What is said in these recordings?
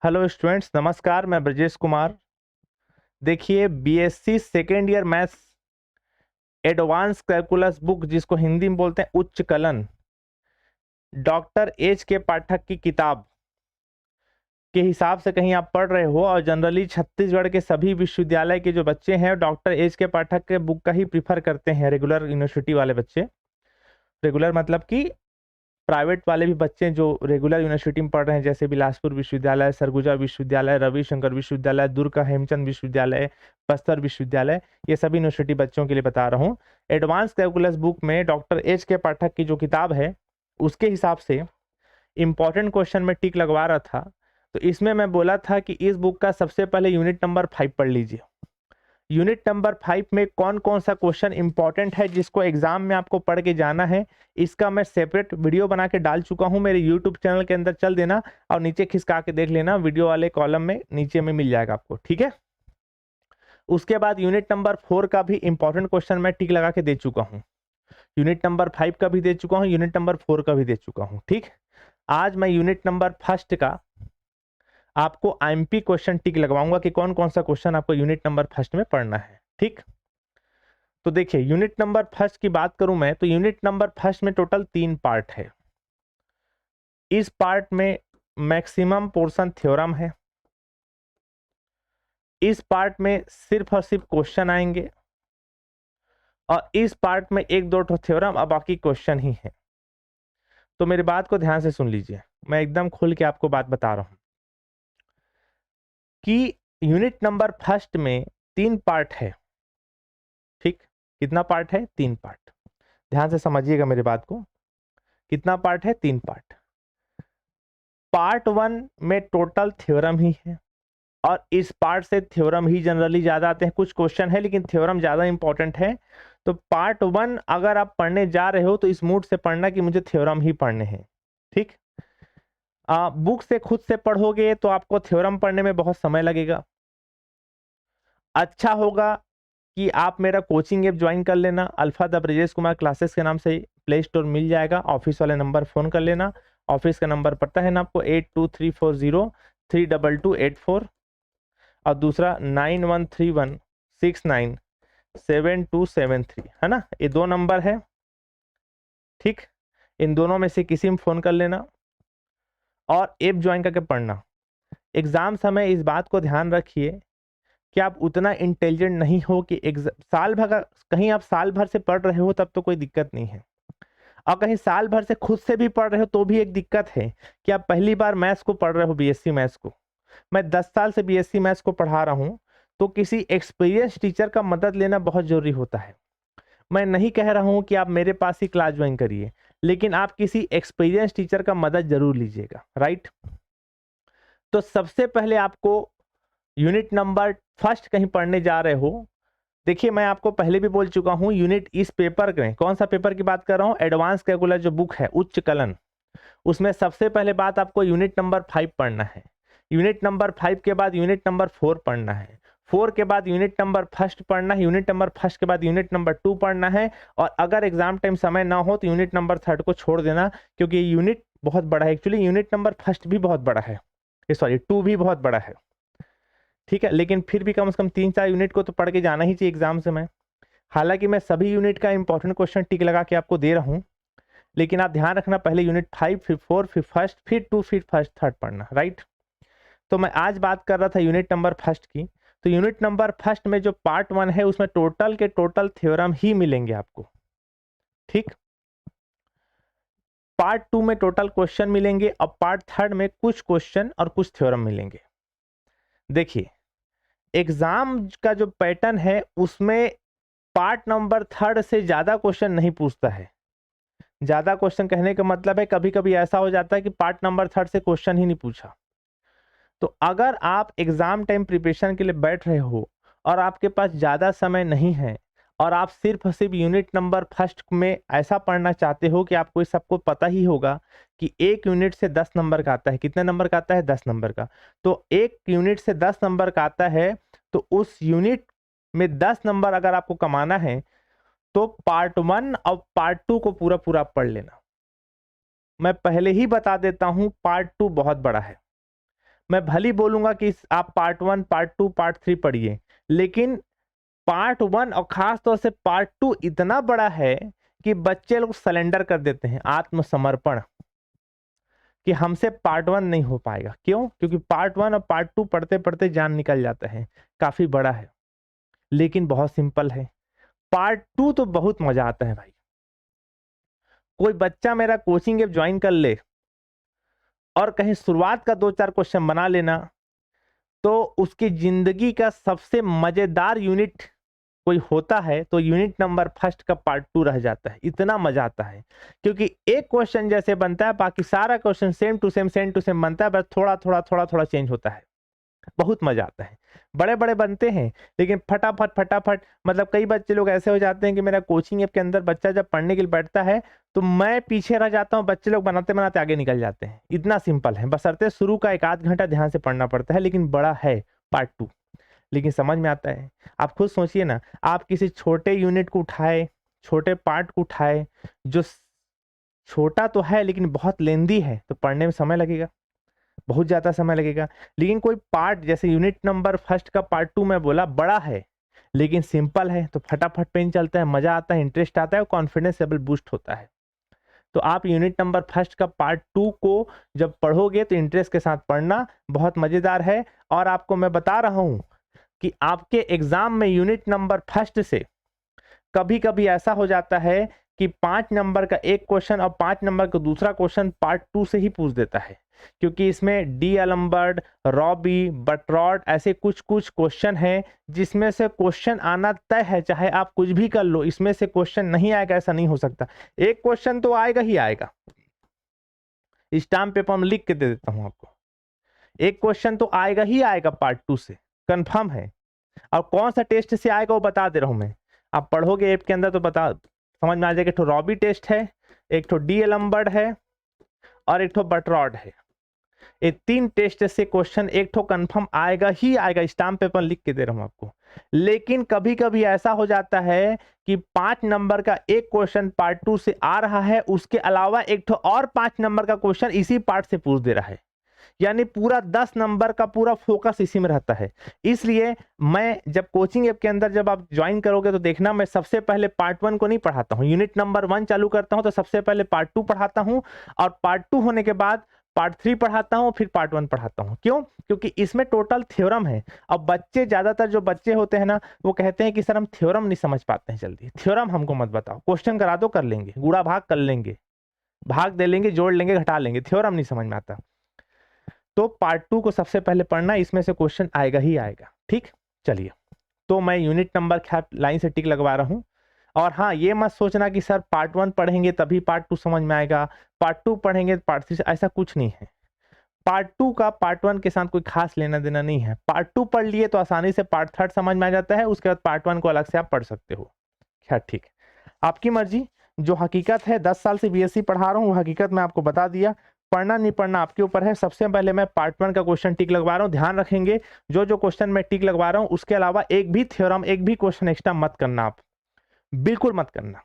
Hello students, नमस्कार। मैं ब्रजेश कुमार। देखिए, BSc second year maths advance calculus book, जिसको हिंदी में बोलते हैं उच्च कलन, डॉक्टर एच के पाठक की किताब के हिसाब से कहीं आप पढ़ रहे हो और जनरली छत्तीसगढ़ के सभी विश्वविद्यालय के जो बच्चे हैं डॉक्टर एच के पाठक के बुक का ही प्रीफर करते हैं। रेगुलर यूनिवर्सिटी वाले बच्चे, रेगुलर मतलब कि प्राइवेट वाले भी बच्चे जो रेगुलर यूनिवर्सिटी में पढ़ रहे हैं, जैसे बिलासपुर विश्वविद्यालय, सरगुजा विश्वविद्यालय, रविशंकर विश्वविद्यालय, दुर्ग का हेमचंद विश्वविद्यालय, बस्तर विश्वविद्यालय, ये सभी यूनिवर्सिटी बच्चों के लिए बता रहा हूँ। एडवांस कैलकुलस बुक में डॉक्टर एच के पाठक की जो किताब है उसके हिसाब से इंपॉर्टेंट क्वेश्चन में टिक लगवा रहा था। तो इसमें मैं बोला था कि इस बुक का सबसे पहले यूनिट नंबर 5 पढ़ लीजिए। यूनिट नंबर 5 में कौन कौन सा क्वेश्चन इंपॉर्टेंट है जिसको एग्जाम में आपको पढ़ के जाना है, इसका मैं सेपरेट वीडियो बना के डाल चुका हूं। मेरे यूट्यूब चैनल के अंदर चल देना और नीचे खिसका के देख लेना, वीडियो वाले कॉलम में नीचे में मिल जाएगा आपको, ठीक है। उसके बाद यूनिट नंबर 4 का भी इंपॉर्टेंट क्वेश्चन मैं टिक लगा के दे चुका हूँ। यूनिट नंबर 5 का भी दे चुका हूँ, यूनिट नंबर 4 का भी दे चुका हूँ, ठीक। आज मैं यूनिट नंबर फर्स्ट का आपको आईएमपी क्वेश्चन टिक लगवाऊंगा कि कौन कौन सा क्वेश्चन आपको यूनिट नंबर फर्स्ट में पढ़ना है, ठीक। तो देखिए, यूनिट नंबर फर्स्ट की बात करूं मैं तो यूनिट नंबर फर्स्ट में टोटल 3 पार्ट है। इस पार्ट में मैक्सिमम पोर्शन थ्योरम है। इस पार्ट में सिर्फ और सिर्फ क्वेश्चन आएंगे और इस पार्ट में एक दो थ्योरम और बाकी क्वेश्चन ही है। तो मेरी बात को ध्यान से सुन लीजिए, मैं एकदम खुल के आपको बात बता रहा हूं कि यूनिट नंबर फर्स्ट में 3 पार्ट है, ठीक। कितना पार्ट है? 3 पार्ट। ध्यान से समझिएगा मेरी बात को। कितना पार्ट है? 3 पार्ट। पार्ट 1 में टोटल थ्योरम ही है और इस पार्ट से थ्योरम ही जनरली ज्यादा आते हैं। कुछ क्वेश्चन है लेकिन थ्योरम ज्यादा इंपॉर्टेंट है। तो पार्ट 1 अगर आप पढ़ने जा रहे हो तो इस मूड से पढ़ना कि मुझे थ्योरम ही पढ़ने हैं, ठीक। बुक से खुद से पढ़ोगे तो आपको थ्योरम पढ़ने में बहुत समय लगेगा। अच्छा होगा कि आप मेरा कोचिंग ऐप ज्वाइन कर लेना। Alpha the Brajesh Kumar classes के नाम से प्ले स्टोर मिल जाएगा। ऑफिस वाले नंबर फोन कर लेना। ऑफिस का नंबर पता है ना आपको, 8234032284 और दूसरा 9131697273 है ना। ये 2 नंबर है, ठीक। इन दोनों में से किसी में फोन कर लेना और ऐप ज्वाइन करके पढ़ना। एग्जाम समय इस बात को ध्यान रखिए कि आप उतना इंटेलिजेंट नहीं हो कि साल भर कहीं आप साल भर से पढ़ रहे हो तब तो कोई दिक्कत नहीं है, और कहीं साल भर से खुद से भी पढ़ रहे हो तो भी एक दिक्कत है कि आप पहली बार मैथ्स को पढ़ रहे हो, बीएससी मैथ्स को। मैं 10 साल से बीएससी मैथ्स को पढ़ा रहा हूं, तो किसी एक्सपीरियंस टीचर का मदद लेना बहुत जरूरी होता है। मैं नहीं कह रहा हूं कि आप मेरे पास ही क्लास ज्वाइन करिए, लेकिन आप किसी एक्सपीरियंस टीचर का मदद जरूर लीजिएगा, राइट। तो सबसे पहले आपको यूनिट नंबर फर्स्ट कहीं पढ़ने जा रहे हो, देखिए मैं आपको पहले भी बोल चुका हूं, यूनिट इस पेपर में, कौन सा पेपर की बात कर रहा हूं, एडवांस कैलकुलस जो बुक है उच्च कलन, उसमें सबसे पहले बात आपको यूनिट नंबर 5 पढ़ना है। यूनिट नंबर 5 के बाद यूनिट नंबर 4 पढ़ना है। 4 के बाद यूनिट नंबर फर्स्ट पढ़ना है। यूनिट नंबर फर्स्ट के बाद यूनिट नंबर 2 पढ़ना है। और अगर एग्जाम टाइम समय ना हो तो यूनिट नंबर 3 को छोड़ देना, क्योंकि ये यूनिट बहुत बड़ा है। एक्चुअली यूनिट नंबर फर्स्ट भी बहुत बड़ा है, सॉरी 2 भी बहुत बड़ा है, ठीक है। लेकिन फिर भी कम से कम 3-4 यूनिट को तो पढ़ के जाना ही चाहिए एग्जाम से। मैं हालांकि मैं सभी यूनिट का इंपॉर्टेंट क्वेश्चन टिक लगा के आपको दे रहा हूं, लेकिन आप ध्यान रखना पहले यूनिट 5, फिर 4, फिर फर्स्ट, फिर 2, फिर फर्स्ट, थर्ड पढ़ना, राइट। तो मैं आज बात कर रहा था यूनिट नंबर फर्स्ट की। तो यूनिट नंबर फर्स्ट में जो पार्ट 1 है उसमें टोटल के टोटल थ्योरम ही मिलेंगे आपको, ठीक। पार्ट 2 में टोटल क्वेश्चन मिलेंगे और पार्ट 3 में कुछ क्वेश्चन और कुछ थ्योरम मिलेंगे। देखिए, एग्जाम का जो पैटर्न है उसमें पार्ट नंबर 3 से ज्यादा क्वेश्चन नहीं पूछता है। ज्यादा क्वेश्चन कहने का मतलब है कभी कभी ऐसा हो जाता है कि पार्ट नंबर 3 से क्वेश्चन ही नहीं पूछा। तो अगर आप एग्जाम टाइम प्रिपरेशन के लिए बैठ रहे हो और आपके पास ज्यादा समय नहीं है और आप सिर्फ और सिर्फ यूनिट नंबर फर्स्ट में ऐसा पढ़ना चाहते हो कि आपको इस सबको पता ही होगा कि एक यूनिट से 10 नंबर का आता है। कितने नंबर का आता है? 10 नंबर का। तो एक यूनिट से 10 नंबर का आता है, तो उस यूनिट में 10 नंबर अगर आपको कमाना है तो पार्ट 1 और पार्ट 2 को पूरा पूरा पढ़ लेना। मैं पहले ही बता देता हूं, पार्ट 2 बहुत बड़ा है। मैं भली बोलूंगा कि आप पार्ट 1, पार्ट 2, पार्ट 3 पढ़िए, लेकिन पार्ट 1 और खास तौर से पार्ट 2 इतना बड़ा है कि बच्चे लोग सरेंडर कर देते हैं, आत्मसमर्पण, कि हमसे पार्ट 1 नहीं हो पाएगा। क्यों? क्योंकि पार्ट 1 और पार्ट 2 पढ़ते पढ़ते जान निकल जाता है। काफी बड़ा है लेकिन बहुत सिंपल है। पार्ट 2 तो बहुत मजा आता है भाई। कोई बच्चा मेरा कोचिंग ऐप ज्वाइन कर ले और कहीं शुरुआत का 2-4 क्वेश्चन बना लेना, तो उसकी जिंदगी का सबसे मजेदार यूनिट कोई होता है तो यूनिट नंबर फर्स्ट का पार्ट 2 रह जाता है। इतना मजा आता है क्योंकि एक क्वेश्चन जैसे बनता है, बाकी सारा क्वेश्चन सेम टू सेम बनता है, बस थोड़ा थोड़ा चेंज होता है। बहुत मजा आता है। बड़े बड़े बनते हैं लेकिन फटाफट फटाफट, मतलब कई बच्चे लोग ऐसे हो जाते हैं कि मेरा कोचिंग ऐप के अंदर बच्चा जब पढ़ने के लिए बैठता है तो मैं पीछे रह जाता हूँ, बच्चे लोग बनाते बनाते आगे निकल जाते हैं। इतना सिंपल है, बशर्ते शुरू का 1-8 घंटा ध्यान से पढ़ना पड़ता है, लेकिन बड़ा है पार्ट 2, लेकिन समझ में आता है। आप खुद सोचिए ना, आप किसी छोटे यूनिट को उठाए, छोटे पार्ट को उठाए, जो छोटा तो है लेकिन बहुत लेंदी है, तो पढ़ने में समय लगेगा, बहुत ज्यादा समय लगेगा। लेकिन कोई पार्ट जैसे यूनिट नंबर फर्स्ट का पार्ट 2 में बोला, बड़ा है लेकिन सिंपल है, तो फटाफट पेन चलता है, मजा आता है, इंटरेस्ट आता है और कॉन्फिडेंस लेवल बूस्ट होता है। तो आप यूनिट नंबर फर्स्ट का पार्ट 2 को जब पढ़ोगे तो इंटरेस्ट के साथ पढ़ना, बहुत मजेदार है। और आपको मैं बता रहा हूं कि आपके एग्जाम में यूनिट नंबर फर्स्ट से कभी कभी ऐसा हो जाता है कि 5 नंबर का एक क्वेश्चन और 5 नंबर का दूसरा क्वेश्चन पार्ट 2 से ही पूछ देता है, क्योंकि इसमें डी एलम्बर्ट, रॉबी, बटरॉड ऐसे कुछ कुछ क्वेश्चन हैं जिसमें से क्वेश्चन आना तय है, चाहे आप कुछ भी कर लो, इसमें से क्वेश्चन नहीं आएगा ऐसा नहीं हो सकता। एक क्वेश्चन तो आएगा ही आएगा, स्टाम्प पेपर में लिख के दे देता हूं आपको, एक क्वेश्चन तो आएगा ही आएगा पार्ट 2 से, कंफर्म है। और कौन सा टेस्ट से आएगा वो बता दे रहा हूं मैं, आप पढ़ोगे ऐप के अंदर तो बता समझ में आ जाएगा। एक तो रॉबी टेस्ट है, एक तो डी एलम्बर्ट है और एक तो बटरॉड है। ये 3 टेस्ट से क्वेश्चन एक तो कंफर्म आएगा ही आएगा, स्टाम्प पेपर लिख के दे रहा हूं आपको। लेकिन कभी कभी ऐसा हो जाता है कि 5 नंबर का एक क्वेश्चन पार्ट 2 से आ रहा है, उसके अलावा एक तो और 5 नंबर का क्वेश्चन इसी पार्ट से पूछ दे रहा है, यानी पूरा 10 नंबर का पूरा फोकस इसी में रहता है। इसलिए मैं जब कोचिंग ऐप के अंदर जब आप ज्वाइन करोगे तो देखना, मैं सबसे पहले पार्ट 1 को नहीं पढ़ाता हूं, यूनिट नंबर 1 चालू करता हूं तो सबसे पहले पार्ट 2 पढ़ाता हूं, और पार्ट 2 होने के बाद पार्ट 3 पढ़ाता हूं, फिर पार्ट 1 पढ़ाता हूं। क्यों? क्योंकि इसमें टोटल थ्योरम है। अब बच्चे, ज्यादातर जो बच्चे होते हैं ना, वो कहते हैं कि सर हम थ्योरम नहीं समझ पाते हैं जल्दी। थ्योरम हमको मत बताओ, क्वेश्चन करा दो कर लेंगे, गुणा भाग कर लेंगे, भाग दे लेंगे, जोड़ लेंगे, घटा लेंगे, थ्योरम नहीं समझ में आता। तो पार्ट 2 को सबसे पहले पढ़ना, इसमें से क्वेश्चन आएगा ही आएगा। ठीक, चलिए, तो मैं यूनिट नंबर ख्याल लाइन से टिक लगवा रहा हूं। और हाँ, ये मत सोचना कि सर पार्ट 1 पढ़ेंगे तभी पार्ट 2 समझ में आएगा, पार्ट 2 पढ़ेंगे पार्ट 3, ऐसा कुछ नहीं है। पार्ट 2 का पार्ट 1 के साथ कोई खास लेना देना नहीं है। पार्ट 2 पढ़ लिए तो आसानी से पार्ट 3 समझ में आ जाता है, उसके बाद पार्ट 1 को अलग से आप पढ़ सकते हो। खैर ठीक, आपकी मर्जी। जो हकीकत है, 10 साल से बीएससी पढ़ा रहा हूँ, वो हकीकत मैं आपको बता दिया। पढ़ना नहीं पढ़ना आपके ऊपर है। सबसे पहले मैं पार्ट 1 का क्वेश्चन टिक लगवा रहा हूँ। ध्यान रखेंगे, जो जो क्वेश्चन मैं टिक लगवा रहा हूँ उसके अलावा एक भी थ्योरम, एक भी क्वेश्चन एक्स्ट्रा मत करना, आप बिल्कुल मत करना।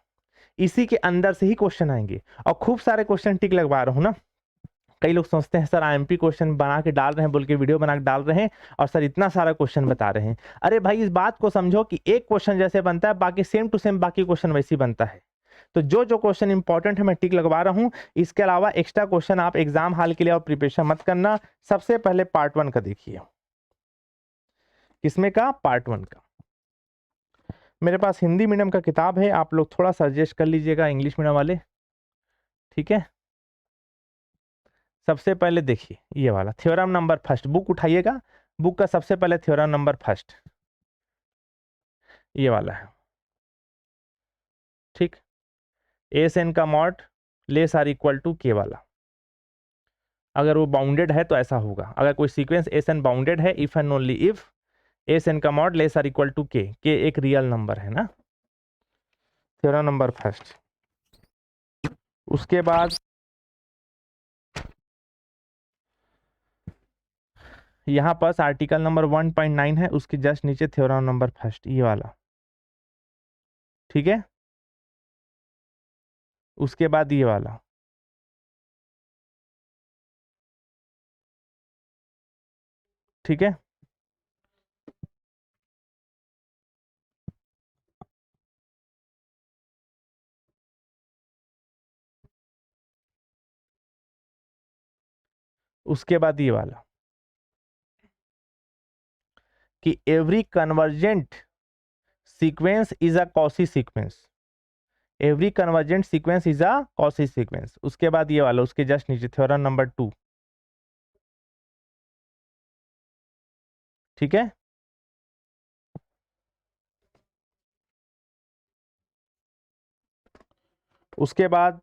इसी के अंदर से ही क्वेश्चन आएंगे, और खूब सारे क्वेश्चन टिक लगवा रहा हूँ ना। कई लोग सोचते हैं सर आईएमपी क्वेश्चन बना के डाल रहे हैं, बोल के वीडियो बना के डाल रहे हैं, और सर इतना सारा क्वेश्चन बता रहे हैं। अरे भाई, इस बात को समझो कि एक क्वेश्चन जैसे बनता है, बाकी सेम टू सेम बाकी क्वेश्चन वैसे ही बनता है। तो जो जो क्वेश्चन इंपॉर्टेंट है मैं टिक लगवा रहा हूं। इसके अलावा एक्स्ट्रा क्वेश्चन आप एग्जाम हाल के लिए और प्रिपरेशन मत करना। सबसे पहले पार्ट 1 का देखिए। किसमें का? पार्ट 1 का। मेरे पास हिंदी मीडियम का किताब है, आप लोग थोड़ा सा एडजस्ट कर लीजिएगा इंग्लिश मीडियम वाले, ठीक है। सबसे पहले देखिए ये वाला थ्योरम नंबर फर्स्ट, बुक उठाइएगा, बुक का सबसे पहले थ्योरम नंबर फर्स्ट ये वाला है, ठीक। एस एन का mod less or equal to K वाला, अगर वो बाउंडेड है तो ऐसा होगा। अगर कोई सीक्वेंस एस एन बाउंडेड है, if and only if S N का mod less or equal to K एक रियल नंबर है ना, थ्योरम नंबर फर्स्ट। उसके बाद यहाँ पास आर्टिकल नंबर 1.9 है, उसके जस्ट नीचे थ्योरम नंबर फर्स्ट ये वाला, ठीक है। उसके बाद ये वाला, ठीक है। उसके बाद ये वाला कि every convergent sequence is a quasi sequence, every convergent sequence is a quasi sequence. उसके बाद ये वाला उसके जस्ट नीचे थ्योरम नंबर 2, ठीक है। उसके बाद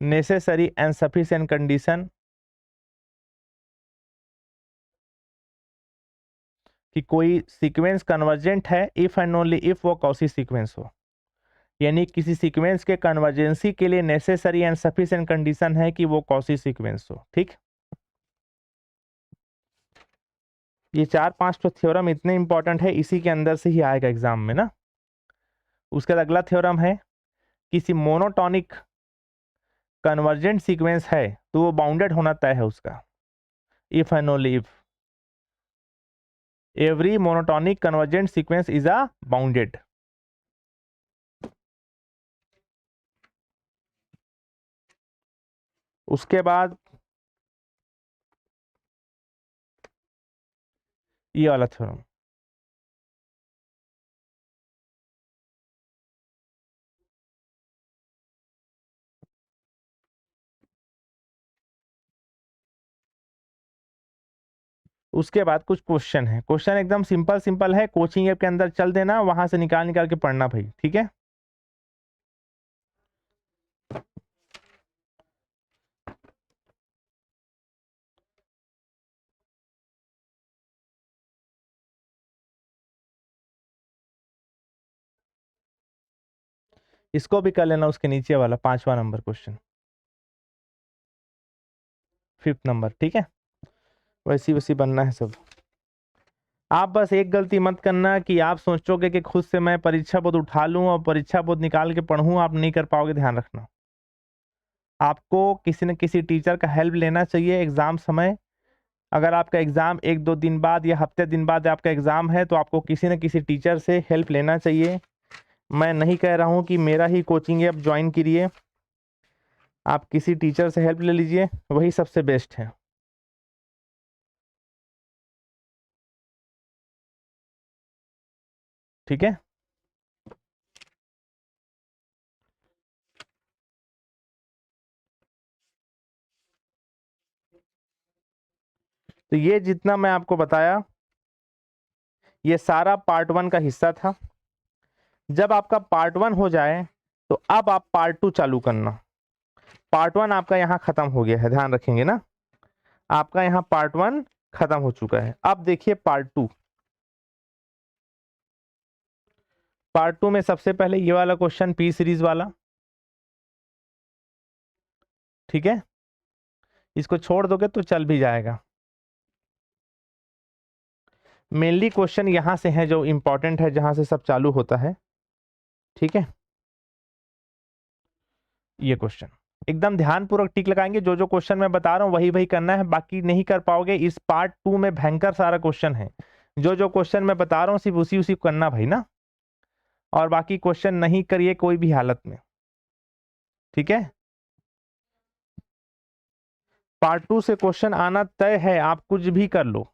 नेसेसरी एंड सफिशिएंट कंडीशन कि कोई सीक्वेंस कन्वर्जेंट है इफ एंड ओनली इफ वो कॉसी सीक्वेंस हो, यानी किसी सीक्वेंस के कन्वर्जेंसी के लिए नेसेसरी एंड सफिशिएंट कंडीशन है कि वो कॉसी सीक्वेंस हो, ठीक। ये 4-5 तो थ्योरम इतने इंपॉर्टेंट है, इसी के अंदर से ही आएगा एग्जाम में ना। उसके बाद अगला थ्योरम है किसी मोनोटॉनिक कन्वर्जेंट सीक्वेंस है तो वो बाउंडेड होना तय है उसका, if and only if every monotonic convergent sequence is a bounded. उसके बाद ये वाला थ्योरम, उसके बाद कुछ क्वेश्चन है, क्वेश्चन एकदम सिंपल सिंपल है, कोचिंग ऐप के अंदर चल देना, वहां से निकाल निकाल के पढ़ना भाई, ठीक है। इसको भी कर लेना, उसके नीचे वाला 5वां नंबर क्वेश्चन, 5th नंबर, ठीक है। वैसी वैसी बनना है सब। आप बस एक गलती मत करना कि आप सोचोगे कि खुद से मैं परीक्षा बोर्ड उठा लूं और परीक्षा बोर्ड निकाल के पढ़ूं, आप नहीं कर पाओगे, ध्यान रखना। आपको किसी न किसी टीचर का हेल्प लेना चाहिए एग्जाम समय। अगर आपका एग्जाम 1-2 दिन बाद या हफ्ते दिन बाद आपका एग्जाम है तो आपको किसी न किसी टीचर से हेल्प लेना चाहिए। मैं नहीं कह रहा हूं कि मेरा ही कोचिंग ऐप ज्वाइन करिए, आप किसी टीचर से हेल्प ले लीजिए, वही सबसे बेस्ट है, ठीक है। तो ये जितना मैं आपको बताया ये सारा पार्ट 1 का हिस्सा था। जब आपका पार्ट 1 हो जाए तो अब आप पार्ट 2 चालू करना। पार्ट 1 आपका यहाँ खत्म हो गया है, ध्यान रखेंगे ना, आपका यहाँ पार्ट 1 खत्म हो चुका है। अब देखिए पार्ट 2। पार्ट 2 में सबसे पहले ये वाला क्वेश्चन पी सीरीज वाला, ठीक है। इसको छोड़ दोगे तो चल भी जाएगा। मेनली क्वेश्चन यहां से है जो इंपॉर्टेंट है, जहां से सब चालू होता है, ठीक है। ये क्वेश्चन एकदम ध्यानपूर्वक टिक लगाएंगे, जो जो क्वेश्चन मैं बता रहा हूं वही वही करना है, बाकी नहीं कर पाओगे। इस पार्ट 2 में भयंकर सारा क्वेश्चन है, जो जो क्वेश्चन मैं बता रहा हूं सिर्फ उसी उसी करना भाई ना, और बाकी क्वेश्चन नहीं करिए कोई भी हालत में, ठीक है। पार्ट 2 से क्वेश्चन आना तय है, आप कुछ भी कर लो।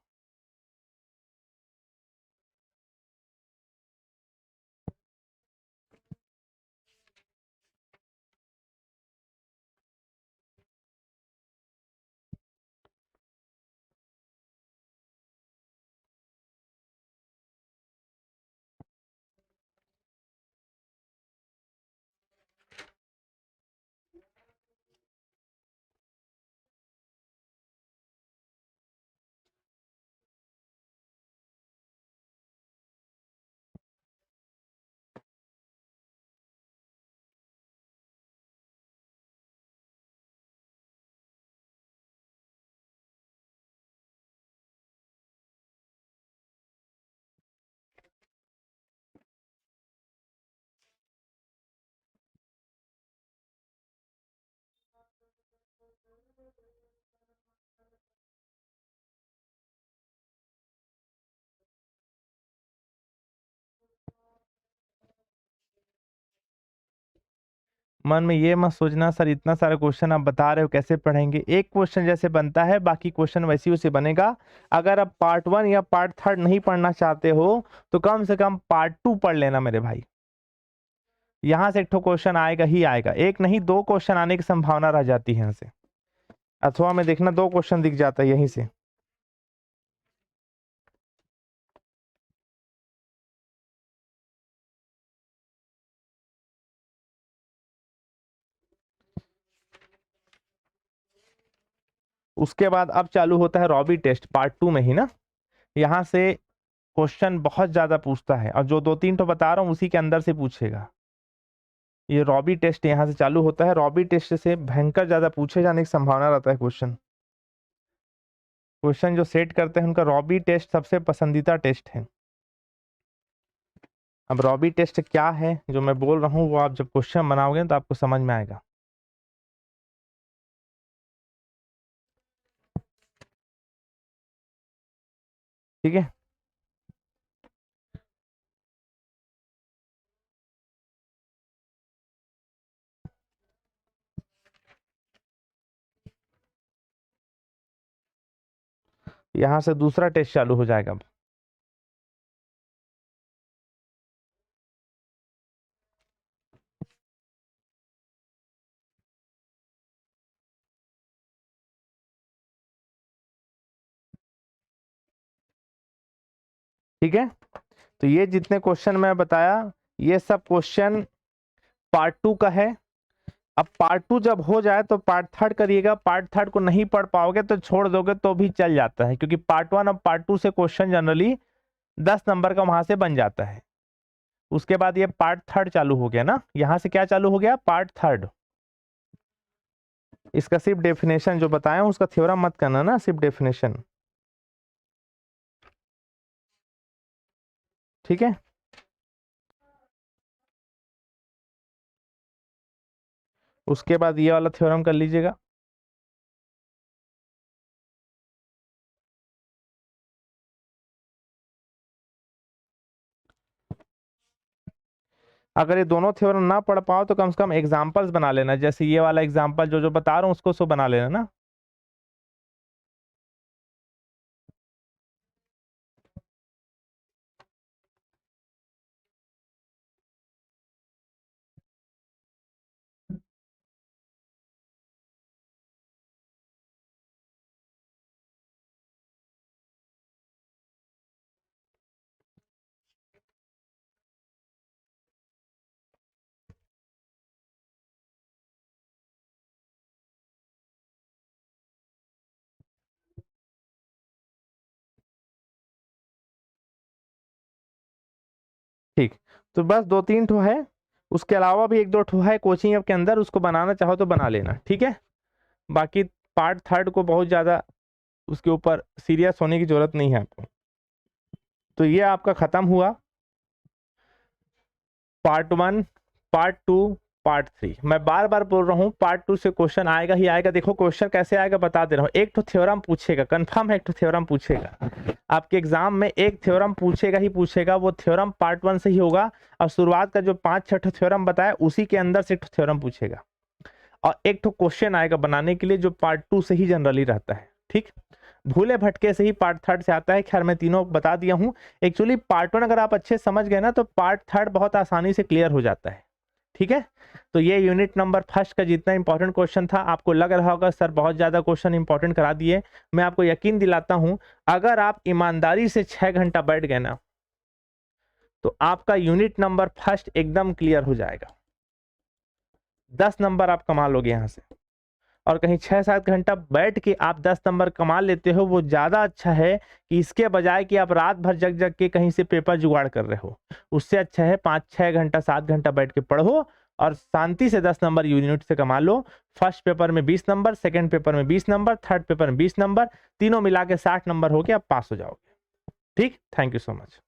मन में ये मत सोचना सर इतना सारा क्वेश्चन आप बता रहे हो कैसे पढ़ेंगे। एक क्वेश्चन जैसे बनता है बाकी क्वेश्चन वैसे उसे बनेगा। अगर आप पार्ट 1 या पार्ट 3 नहीं पढ़ना चाहते हो तो कम से कम पार्ट 2 पढ़ लेना मेरे भाई। यहां से एक तो क्वेश्चन आएगा ही आएगा, एक नहीं 2 क्वेश्चन आने की संभावना रह जाती है यहाँ से, अथवा में देखना 2 क्वेश्चन दिख जाता है यहीं से। उसके बाद अब चालू होता है रॉबी टेस्ट पार्ट 2 में ही ना। यहाँ से क्वेश्चन बहुत ज्यादा पूछता है और जो 2-3 तो बता रहा हूँ उसी के अंदर से पूछेगा। ये रॉबी टेस्ट यहाँ से चालू होता है, रॉबी टेस्ट से भयंकर ज्यादा पूछे जाने की संभावना रहता है। क्वेश्चन जो सेट करते हैं उनका रॉबी टेस्ट सबसे पसंदीदा टेस्ट है। अब रॉबी टेस्ट क्या है जो मैं बोल रहा हूँ वो आप जब क्वेश्चन बनाओगे तो आपको समझ में आएगा। ठीक है, यहां से दूसरा टेस्ट चालू हो जाएगा। अब ठीक है, तो ये जितने क्वेश्चन मैं बताया ये सब क्वेश्चन पार्ट 2 का है। अब पार्ट 2 जब हो जाए तो पार्ट 3 करिएगा। पार्ट 3 को नहीं पढ़ पाओगे तो छोड़ दोगे तो भी चल जाता है, क्योंकि पार्ट 1 और पार्ट 2 से क्वेश्चन जनरली 10 नंबर का वहां से बन जाता है। उसके बाद ये पार्ट 3 चालू हो गया ना, यहां से क्या चालू हो गया पार्ट 3। इसका सिर्फ डेफिनेशन जो बताया उसका थ्योरम मत करना ना, सिर्फ डेफिनेशन। ठीक है, उसके बाद ये वाला थ्योरम कर लीजिएगा। अगर ये दोनों थ्योरम ना पढ़ पाओ तो कम से कम एग्जांपल्स बना लेना, जैसे ये वाला एग्जांपल जो जो बता रहा हूं उसको सो बना लेना ना। ठीक, तो बस 2-3 ठो है, उसके अलावा भी 1-2 ठो है कोचिंग ऐप के अंदर, उसको बनाना चाहो तो बना लेना। ठीक है, बाकी पार्ट 3 को बहुत ज्यादा उसके ऊपर सीरियस होने की जरूरत नहीं है आपको। तो ये आपका खत्म हुआ पार्ट 1, पार्ट 2, पार्ट 3। मैं बार बार बोल रहा हूँ पार्ट 2 से क्वेश्चन आएगा ही आएगा। देखो क्वेश्चन कैसे आएगा बता दे रहा हूँ। एक तो थ्योरम पूछेगा, कंफर्म है एक तो थ्योरम पूछेगा आपके एग्जाम में, एक थ्योरम पूछेगा ही पूछेगा। वो थ्योरम पार्ट 1 से ही होगा और शुरुआत का जो 5-6 थ्योरम बताया उसी के अंदर से एक थ्योरम पूछेगा और एक तो क्वेश्चन आएगा बनाने के लिए जो पार्ट 2 से ही जनरली रहता है। ठीक, भूले भटके से ही पार्ट 3 से आता है। खैर मैं तीनों बता दिया हूं। एक्चुअली पार्ट 1 अगर आप अच्छे समझ गए ना तो पार्ट 3 बहुत आसानी से क्लियर हो जाता है। ठीक है, तो ये यूनिट नंबर फर्स्ट का जितना इंपॉर्टेंट क्वेश्चन था, आपको लग रहा होगा सर बहुत ज्यादा क्वेश्चन इंपॉर्टेंट करा दिए। मैं आपको यकीन दिलाता हूं अगर आप ईमानदारी से 6 घंटा बैठ गए ना तो आपका यूनिट नंबर फर्स्ट एकदम क्लियर हो जाएगा। 10 नंबर आप कमा लोगे यहां से। और कहीं 6-7 घंटा बैठ के आप 10 नंबर कमा लेते हो वो ज्यादा अच्छा है कि इसके बजाय कि आप रात भर जग जग के कहीं से पेपर जुगाड़ कर रहे हो। उससे अच्छा है 5-6 घंटा 7 घंटा बैठ के पढ़ो और शांति से 10 नंबर यूनिट से कमा लो। फर्स्ट पेपर में 20 नंबर, सेकंड पेपर में 20 नंबर, थर्ड पेपर में 20 नंबर, तीनों मिला के 60 नंबर हो के आप पास हो जाओगे। ठीक, थैंक यू सो मच।